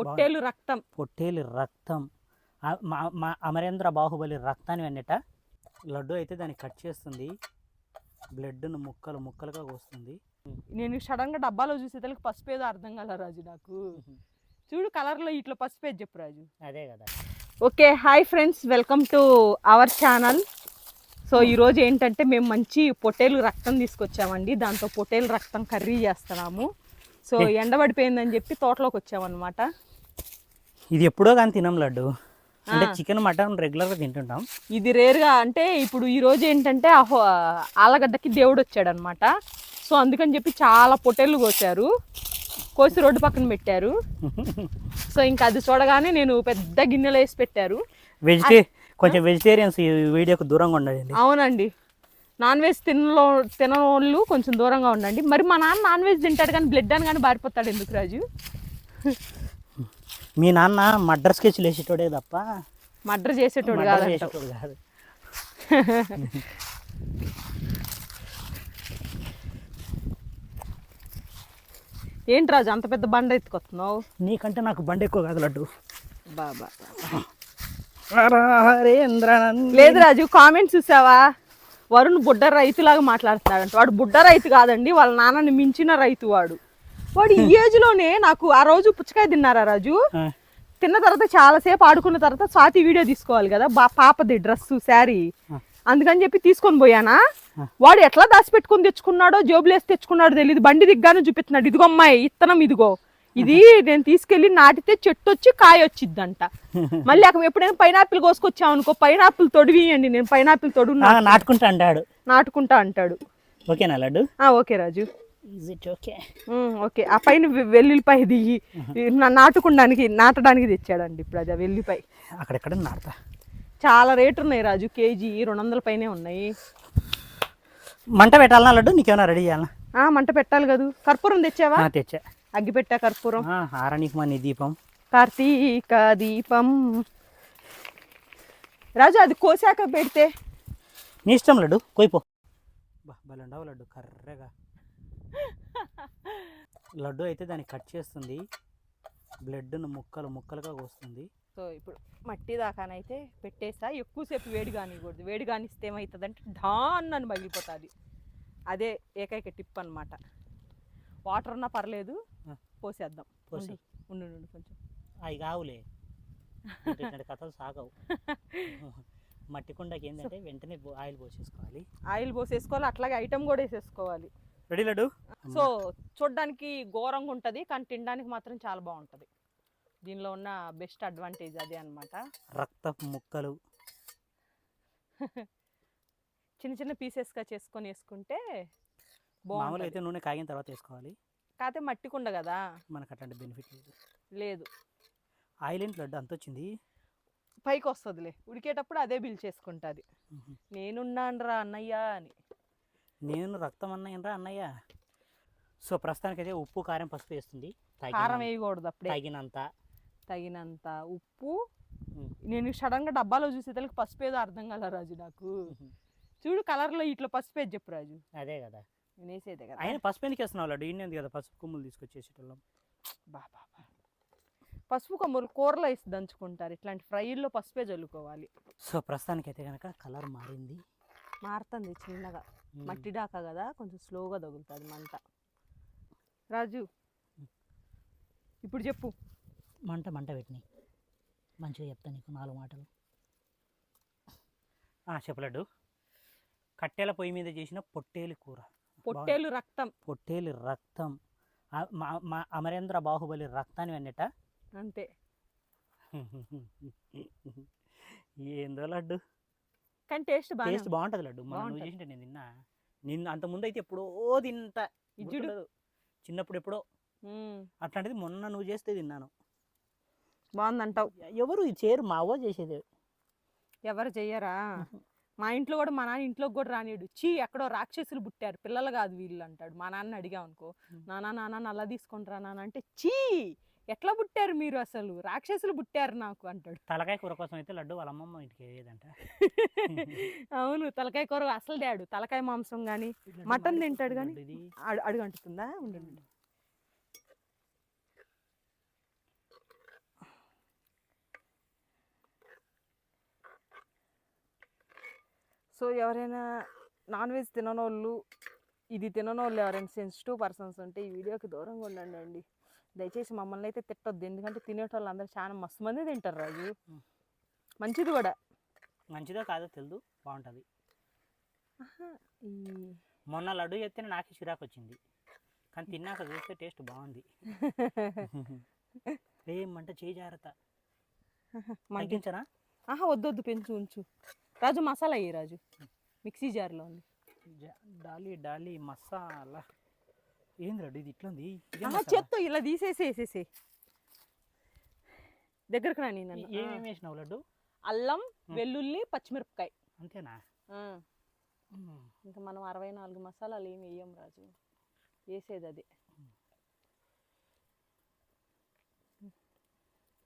పొట్టేలు రక్తం పొట్టేలు రక్తం మా అమరేంద్ర బాహుబలి రక్తాన్ని వెన్నట లడ్డు అయితే దాన్ని కట్ చేస్తుంది, బ్లడ్ను ముక్కలు ముక్కలుగా కోస్తుంది. నేను సడన్గా డబ్బాలో చూసేదానికి పసుపు ఏదో అర్థం కాల రాజు. నాకు చూడు కలర్లో ఇట్లా పసుపు ఏది చెప్పు రాజు. అదే కదా. Okay, hi friends, welcome to our channel. So ఈరోజు ఏంటంటే మేము మంచి పొట్టేలు రక్తం తీసుకొచ్చామండి. దాంతో పొట్టేలు రక్తం కర్రీ చేస్తున్నాము. సో ఎండబడిపోయిందని చెప్పి తోటలోకి వచ్చామన్నమాట. ఇది ఎప్పుడో కానీ తినం లడ్డు, అంటే చికెన్ మటన్ రెగ్యులర్గా తింటుంటాం. ఇది రేర్గా, అంటే ఇప్పుడు ఈరోజు ఏంటంటే ఆలగడ్డకి దేవుడు వచ్చాడు అనమాట. సో అందుకని చెప్పి చాలా పొట్టేళ్ళు కోసి రోడ్డు పక్కన పెట్టారు. సో ఇంకా అది చూడగానే నేను పెద్ద గిన్నెలో వేసి పెట్టారు. కొంచెం వెజిటేరియన్స్ ఈ వీడియోకి దూరంగా ఉండండి. అవునండి, నాన్ వెజ్ తినోళ్ళు కొంచెం దూరంగా ఉండండి. మరి మా నాన్న నాన్ వెజ్ తింటాడు కానీ బ్లడ్ అని కానీ బారిపోతాడు ఎందుకు రాజు? మీ నాన్న మర్డర్ స్కెచ్లు వేసేటోడే తప్ప మర్డర్ చేసేటోడు కాదు. ఏంటి రాజు అంత పెద్ద బండ ఎత్తుకొస్తున్నావు? నీకంటే నాకు బండ ఎక్కువ కాదు లడ్డు. బాబా హరేంద్రనందన్. లేదు రాజు, కామెంట్స్ చూసావా? వరుణ్ బుడ్డ రైతులాగా మాట్లాడుతున్నాడంట. వాడు బుడ్డ రైతు కాదండి, వాళ్ళ నాన్నని మించిన రైతు వాడు. వాడు ఈ ఏజ్ లోనే నాకు ఆ రోజు పుచ్చకాయ తిన్నారా రాజు? తిన్న తర్వాత చాలాసేపు ఆడుకున్న తర్వాత స్వాతి వీడియో తీసుకోవాలి కదా, పాపది డ్రెస్ శారీ, అందుకని చెప్పి తీసుకొని పోయానా. వాడు ఎట్లా దాచిపెట్టుకుని తెచ్చుకున్నాడో, జోబులేసి తెచ్చుకున్నాడో తెలియదు. బండి దిగ్గానే చూపిస్తున్నాడు, ఇదిగో అమ్మాయి ఇత్తనం, ఇదిగో ఇది నేను తీసుకెళ్లి నాటితే చెట్టు వచ్చి కాయ వచ్చిద్దంట. మళ్ళీ ఎప్పుడైనా పైనాపిల్ కోసుకొచ్చావు అనుకో, పైనాపిల్ తొడివియండి, నేను పైనాపిల్ తొడు నాటుకుంటా అంటాడు. ఓకేనా లడ్డు? ఓకే రాజు, ఓకే. ఆ పైన వెల్లుల్లిపాయ దిగి నాటడానికి తెచ్చాడండి. ఇప్పుడు అది వెల్లిపాయ అక్కడెక్కడ నాటుతా. చాలా రేటు ఉన్నాయి రాజు, కేజీ 200 పైనే ఉన్నాయి. మంట పెట్టాలన్నా లడ్డు? నీకేమైనా రెడీ చేయాలన్నా? మంట పెట్టాలి కదా. కర్పూరం తెచ్చావా? తెచ్చా. అగ్గిపెట్టా కర్పూరం. ఆరానికి మన దీపం, కార్తీక దీపం. రాజు అది కోసాక పెడితే నీ ఇష్టం లడ్డు, కోయిపో. బలండావు లడ్డు కర్రగా. లడ్డు అయితే దాన్ని కట్ చేస్తుంది, బ్లడ్ను ముక్కలు ముక్కలుగా కోస్తుంది. సో ఇప్పుడు మట్టి దాకానైతే పెట్టేసా. ఎక్కువసేపు వేడి కానికూడదు, వేడి కానిస్తే ఏమవుతుందంటే ఢాన్ అని పగిలిపోతుంది. అదే ఏకైక టిప్ అనమాట. వాటర్ ఉన్నా పర్లేదు, పోసేద్దాం. ఉండు కొంచెం. అవి కావులే, కథలు సాగవు. మట్టి కుండకి ఏంటంటే వెంటనే ఆయిల్ పోసేసుకోవాలి. అట్లాగే ఐటమ్ కూడా వేసేసుకోవాలి. రెడీ లడ్డు? సో చూడ్డానికి ఘోరంగా ఉంటుంది కానీ తినడానికి మాత్రం చాలా బాగుంటుంది. దీనిలో ఉన్న బెస్ట్ అడ్వాంటేజ్ అదే అనమాట. రక్తపు ముక్కలు చిన్న చిన్న పీసెస్గా చేసుకొని వేసుకుంటే మామూలుగా అయితే నూనె కాగిన తర్వాత వేసుకోవాలి. కాకపోతే మట్టి కుండ కదా, మనకు అట్లాంటి బెనిఫిట్ లేదు. ఆయిల్ ఏంటి లడ్డు అంత వచ్చింది? పైకి వస్తుందిలే, ఉడికేటప్పుడు అదే బిల్ చేసుకుంటుంది. నేనున్నాను రా అన్నయ్య అని. నేను రక్తం అన్నయ్యరా అన్నయ్య. సో ప్రస్తుతానికైతే ఉప్పు కారం పసుపు వేస్తుంది. కారం వేయకూడదు, అప్పుడే తగినంత ఉప్పు. నేను సడన్గా డబ్బాలో చూసేదానికి పసుపు ఏదో అర్థం కాల రాజు. నాకు చూడు కలర్లో ఇట్లా పసుపు ఏది చెప్పు రాజు. అదే కదా, నేను వేసేదే కదా. ఆయన పసుపు ఎందుకు వేస్తున్నావు లడ్డు? ఇండి కదా పసుపు కొమ్ములు తీసుకొచ్చేసేటోళ్ళం. బాబా పసుపు కొమ్ములు కూరలో వేసి దంచుకుంటారు, ఇట్లాంటి ఫ్రైల్లో పసుపే చల్లుకోవాలి. సో ప్రస్తుతానికైతే కనుక కలర్ మారుతుంది చిన్నగా. మట్టి డాకా కదా, కొంచెం స్లోగా తగులుతుంది మంట. రాజు ఇప్పుడు చెప్పు. మంట పెట్టినాయి, మంచిగా చెప్తా నీకు 4 మాటలు. చెప్పలడ్డు, కట్టెల పొయ్యి మీద చేసిన పొట్టేలు కూర, పొట్టేలు రక్తం మా అమరేంద్ర బాహుబలి రక్తాన్ని వెన్నట. అంతే. ఏందో లడ్డు, కానీ టేస్ట్ బాగుంటుంది లడ్డు. నువ్వు చేసింటే నేను తిన్నా. అంత ముందు అయితే ఎప్పుడో తింటా, చిన్నప్పుడు ఎప్పుడో. అట్లాంటిది మొన్న నువ్వు చేస్తే తిన్నాను. బాగుందంటావు. ఎవరు చేయరు, మా అవ్వ చేసేది. ఎవరు చెయ్యరా? మా ఇంట్లో కూడా, మా నాన్న ఇంట్లోకి కూడా రానిడు. ఎక్కడో రాక్షసులు పుట్టారు, పిల్లలు కాదు వీళ్ళు అంటాడు. మా నాన్న అడిగా అనుకో, నాన్న అలా తీసుకుంటారా నాన్న అంటే, ఎట్లా పుట్టారు మీరు, అసలు రాక్షసులు పుట్టారు నాకు అంటాడు. తలకాయ కూర కోసం అయితే లడ్డు వాళ్ళ అమ్మమ్మ ఇంటికి ఏదంట. అవును, తలకాయ కూర అసలు డాడు తలకాయ మాంసం కానీ మటన్ తింటాడు కానీ అడుగు అంటుతుందా. ఉండండి, సో ఎవరైనా నాన్ వెజ్ తిననోళ్ళు, ఇది తిననోళ్ళు ఎవరైనా సెన్సిటివ్ పర్సన్స్ ఉంటే ఈ వీడియోకి దూరంగా ఉండండి అండి. దయచేసి మమ్మల్ని అయితే తిట్టొద్దు, ఎందుకంటే తినేటోళ్ళు అందరూ చాలా మస్తు మంది తింటారు రాజు. మంచిది కూడా. మంచిదో కాదో తెలియదు, బాగుంటుంది. ఈ మొన్న లడ్డు చేస్తే నాకు చిరాకు వచ్చింది, కానీ తిన్నాక చూస్తే టేస్ట్ బాగుంది. ఏమంటే చేయి జాగ్రత్త. మంటించనా? వద్దు పెంచు ఉంచు రాజు. మసాలా అయ్యి రాజు, మిక్సీ జార్లో ఉంది. డాలీ మసాలా ఏంది లడ్డు ఇది ఇట్లా ఉంది? చేత్తో ఇలా తీసేసి వేసేసి దగ్గరకు రాని. ఏమేమి వేసినావు లడ్డు? అల్లం, వెల్లుల్లి, పచ్చిమిరపకాయ, అంతేనా? ఇంకా మనం 64 మసాలాలు ఏమి వేయం రాజు, వేసేది అదే.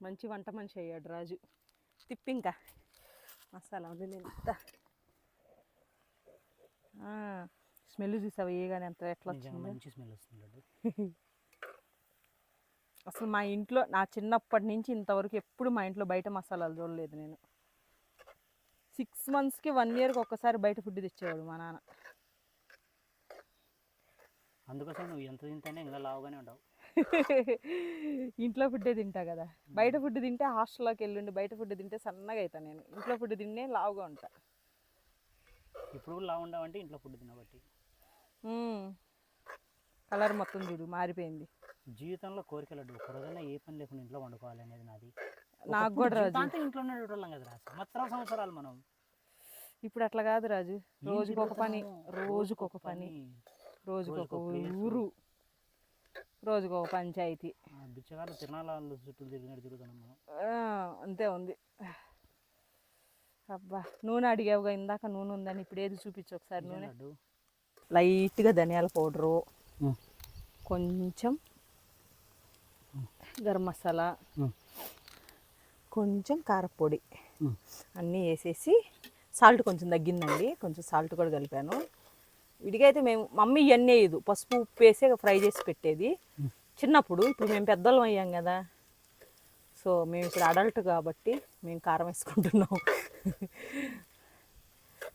మంచి వంట మనిషి అయ్యాడు రాజు. తిప్పి ఇంకా మసాలా వదిలేంత. స్మెల్ చూసావు ఏగానే ఎంత ఎట్లా వచ్చింది? మంచి స్మెల్ వస్తుంది. అసలు మా ఇంట్లో నా చిన్నప్పటి నుంచి ఇంతవరకు ఎప్పుడు మా ఇంట్లో బయట మసాలాలు చూడలేదు నేను. 6 monthsకి 1 yearకి ఒక్కసారి బయట ఫుడ్ తెచ్చేవాడు మా నాన్న. అందుకోసం నువ్వు ఎంత తింటేనే ఇంకా లావుగానే ఉండవు. ఇంట్లో ఫుడ్డే తింటా కదా. బయట ఫుడ్ తింటే హాస్టల్లోకి వెళ్ళండి, బయట ఫుడ్ తింటే సన్నగా అవుతాను నేను. ఇంట్లో ఫుడ్ తిన్నే లావుగా ఉంటా. ఇప్పుడు లావు ఉండవంటే ఇంట్లో ఫుడ్ తినబట్టి. కలర్ మొత్తం చూడు మారిపోయింది. జీవితంలో కోరికలు ఒక రోజైనా ఏ పని లేకుండా ఇంట్లో వండుకోవాలి అనేది నాది. నాకు కూడా రాజు. ఇంట్లోనే చూడాలి కదా సంవత్సరాలు మనం. ఇప్పుడు అట్లా కాదు రాజు, రోజుకొక పని, రోజుకొక పని, రోజుకొక ఊరు, రోజుకొక పంచాయతీ. బిచ్చగాళ్ళు తిరణాలు చుట్టూ తిరుగుతున్నాం మనం. అంతే ఉంది. అబ్బా నూనె అడిగావుగా ఇందాక, నూనె ఉందని. ఇప్పుడు ఏది చూపించు ఒకసారి. నూనె లైట్గా ధనియాల పౌడరు, కొంచెం గరం మసాలా, కొంచెం కారపొడి అన్నీ వేసేసి, సాల్ట్ కొంచెం తగ్గిందండి, కొంచెం సాల్ట్ కూడా కలిపాను. విడిగా అయితే మేము మమ్మీ ఇవన్నీ వేయదు, పసుపు ఉప్పు వేసే ఫ్రై చేసి పెట్టేది చిన్నప్పుడు. ఇప్పుడు మేము పెద్దోళ్ళం అయ్యాం కదా, సో మేము ఇప్పుడు అడల్ట్ కాబట్టి మేము కారం వేసుకుంటున్నాం.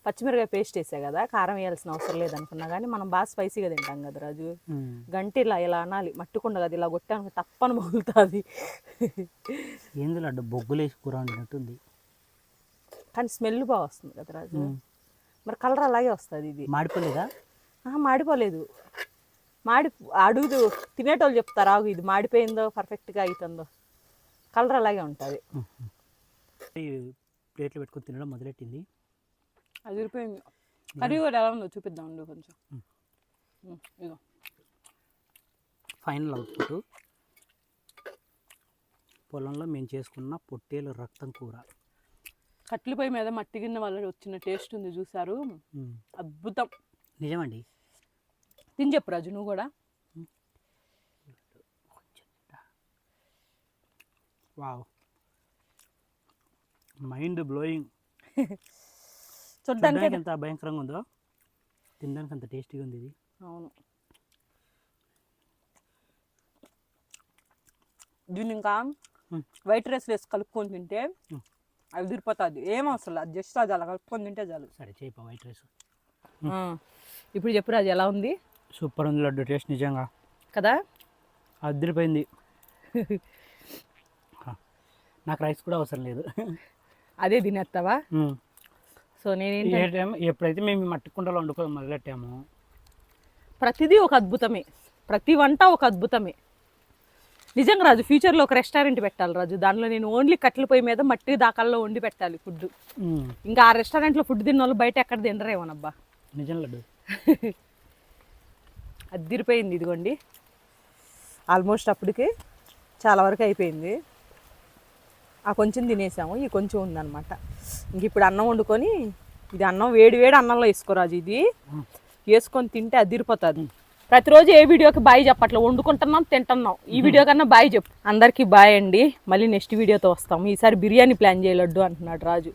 పచ్చిమిరకాయ పేస్ట్ వేసా కదా, కారం వేయాల్సిన అవసరం లేదనుకున్నా, కానీ మనం బాగా స్పైసీగా తింటాం కదా రాజు. గంటే ఇలా అనాలి, మట్టుకుండ కదా, ఇలా కొట్టాను తప్పని మొగులుతుంది. ఏంది లడ్డు బొగ్గులేసి కూర వండినట్టుంది, కానీ స్మెల్ బాగా వస్తుంది కదా రాజు. మరి కలర్ అలాగే వస్తుంది. ఇది మాడిపోలేదా? మాడిపోలేదు. అడుగుదు తినేటోళ్ళు చెప్తారు, ఆగు ఇది మాడిపోయిందో పర్ఫెక్ట్గా అవుతుందో. కలర్ అలాగే ఉంటుంది. ప్లేట్లు పెట్టుకొని తినడం మొదలెట్టింది. అది విరిపోయింది. కర్రీ కూడా ఎలా ఉందో చూపిద్దాం కొంచెం. ఇదో ఫైనల్ అవుట్పుట్. పొలంలో మేము చేసుకున్న పొట్టేలు రక్తం కూర. కట్టెల పొయ్యి మీద మట్టి గిన్నె వల్ల వచ్చిన టేస్ట్ ఉంది చూసారు, అద్భుతం. నిజమండి. తిని చెప్పు రాజు నువ్వు కూడా. Wow, mind blowing. చూడడానికి ఎంత భయంకరంగా ఉందో, తినడానికి అంత టేస్టీగా ఉంది ఇది. అవును. దీన్ని ఇంకా వైట్ రైస్ వేసి కలుపుకొని తింటే అది తిరిపోతుంది. ఏం అవసరం లేదు, జస్ట్ అది అలా కలుపుకొని తింటే చాలు. సరే చేయిపో వైట్ రైస్. ఇప్పుడు చెప్పు రాజు ఎలా ఉంది? సూపర్ ఉంది లడ్డు, టేస్ట్ నిజంగా కదా, అదిరిపోయింది. నాకు రైస్ కూడా అవసరం లేదు, అదే తినేస్తావా? సో నేనేంటి ఎప్పుడైతే మేము మట్టి కుండలో వండుకోవడం మొదలెట్టాము, ప్రతిదీ ఒక అద్భుతమే, ప్రతి వంట ఒక అద్భుతమే. నిజంగా రాజు ఫ్యూచర్లో ఒక రెస్టారెంట్ పెట్టాలి రాజు. దానిలో నేను ఓన్లీ కట్టెల పొయ్యి మీద మట్టి దాకాల్లో వండి పెట్టాలి ఫుడ్. ఇంకా ఆ రెస్టారెంట్లో ఫుడ్ తిన్న వాళ్ళు బయట ఎక్కడ తినరేమోనబ్బా. నిజం లడ్డు. అదిరిపోయింది. ఇదిగోండి ఆల్మోస్ట్ అప్పటికి చాలా వరకు అయిపోయింది. ఆ కొంచెం తినేసాము, ఈ కొంచెం ఉందన్నమాట. ఇంక ఇప్పుడు అన్నం వండుకొని, ఇది అన్నం వేడి అన్నంలో వేసుకోరాజు. ఇది వేసుకొని తింటే అదిరిపోతుంది. ప్రతిరోజు ఏ వీడియోకి బాయ్ చెప్పట్లే, వండుకుంటున్నాం తింటున్నాం. ఈ వీడియో కన్నా బాయ్ చెప్పు. అందరికీ బాయ్ అండి. మళ్ళీ నెక్స్ట్ వీడియోతో వస్తాము. ఈసారి బిర్యానీ ప్లాన్ చేయలడ్డు అంటున్నాడు రాజు.